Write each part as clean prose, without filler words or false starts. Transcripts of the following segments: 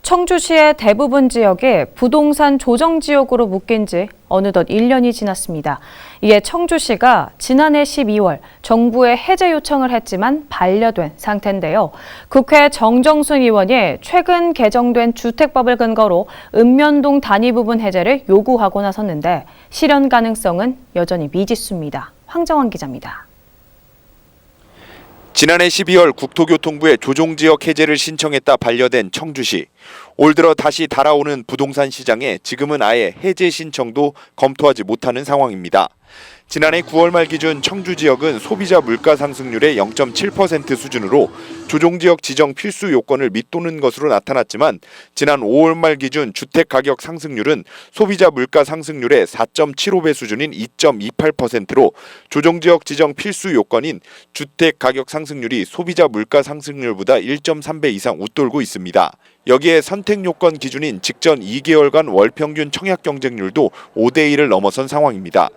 청주시의 대부분 지역이 부동산 조정 지역으로 묶인 지 어느덧 1년이 지났습니다. 이에 청주시가 지난해 12월 정부에 해제 요청을 했지만 반려된 상태인데요. 국회 정정순 의원이 최근 개정된 주택법을 근거로 읍면동 단위 부분 해제를 요구하고 나섰는데 실현 가능성은 여전히 미지수입니다. 황정원 기자입니다. 지난해 12월 국토교통부에 조정지역 해제를 신청했다 반려된 청주시. 올 들어 다시 달아오는 부동산 시장에 지금은 아예 해제 신청도 검토하지 못하는 상황입니다. 지난해 9월 말 기준 청주 지역은 소비자 물가 상승률의 0.7% 수준으로 조정지역 지정 필수 요건을 밑도는 것으로 나타났지만 지난 5월 말 기준 주택 가격 상승률은 소비자 물가 상승률의 4.75배 수준인 2.28%로 조정지역 지정 필수 요건인 주택 가격 상승률이 소비자 물가 상승률보다 1.3배 이상 웃돌고 있습니다. 여기에 선택 요건 기준인 직전 2개월간 월 평균 청약 경쟁률도 5대 1을 넘어선 상황입니다.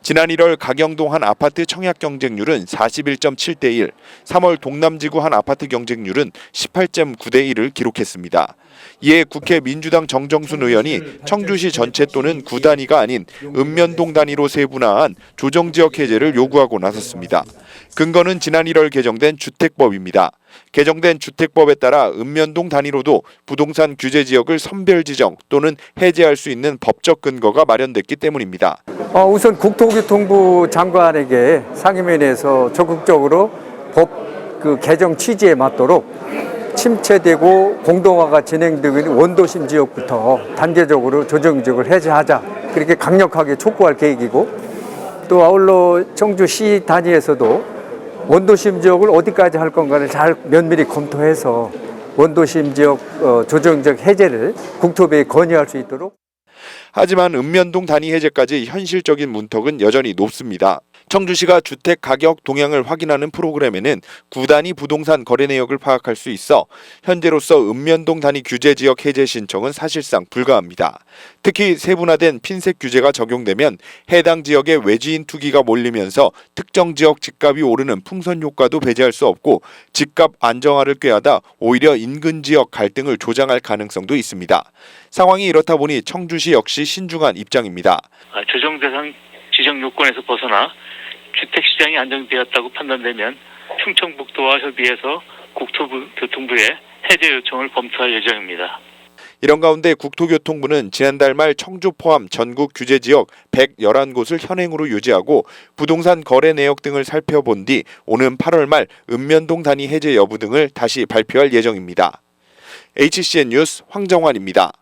지난 1월 가경동 한 아파트 청약 경쟁률은 41.7대 1, 3월 동남지구 한 아파트 경쟁률은 18.9대 1을 기록했습니다. 이에 국회 민주당 정정순 의원이 청주시 전체 또는 구 단위가 아닌 읍면동 단위로 세분화한 조정지역 해제를 요구하고 나섰습니다. 근거는 지난 1월 개정된 주택법입니다. 개정된 주택법에 따라 읍면동 단위로도 부동산 규제 지역을 선별 지정 또는 해제할 수 있는 법적 근거가 마련됐기 때문입니다. 우선 국토교통부 장관에게 상임위원회에서 적극적으로 법 개정 취지에 맞도록 침체되고 공동화가 진행되고 있는 원도심 지역부터 단계적으로 조정지역을 해제하자, 그렇게 강력하게 촉구할 계획이고, 또 아울러 청주시 단위에서도 원도심 지역을 어디까지 할 건가를 잘 면밀히 검토해서 원도심 지역 조정지역 해제를 국토부에 건의할 수 있도록. 하지만 읍면동 단위 해제까지 현실적인 문턱은 여전히 높습니다. 청주시가 주택 가격 동향을 확인하는 프로그램에는 구 단위 부동산 거래 내역을 파악할 수 있어 현재로서 읍면동 단위 규제 지역 해제 신청은 사실상 불가합니다. 특히 세분화된 핀셋 규제가 적용되면 해당 지역에 외지인 투기가 몰리면서 특정 지역 집값이 오르는 풍선 효과도 배제할 수 없고 집값 안정화를 꾀하다 오히려 인근 지역 갈등을 조장할 가능성도 있습니다. 상황이 이렇다 보니 청주시 역시 신중한 입장입니다. 조정 대상 지정 요건에서 벗어나 주택시장이 안정되었다고 판단되면 충청북도와 협의해서 국토교통부에 해제 요청을 검토할 예정입니다. 이런 가운데 국토교통부는 지난달 말 청주 포함 전국 규제지역 111곳을 현행으로 유지하고 부동산 거래 내역 등을 살펴본 뒤 오는 8월 말 읍면동 단위 해제 여부 등을 다시 발표할 예정입니다. HCN 뉴스 황정환입니다.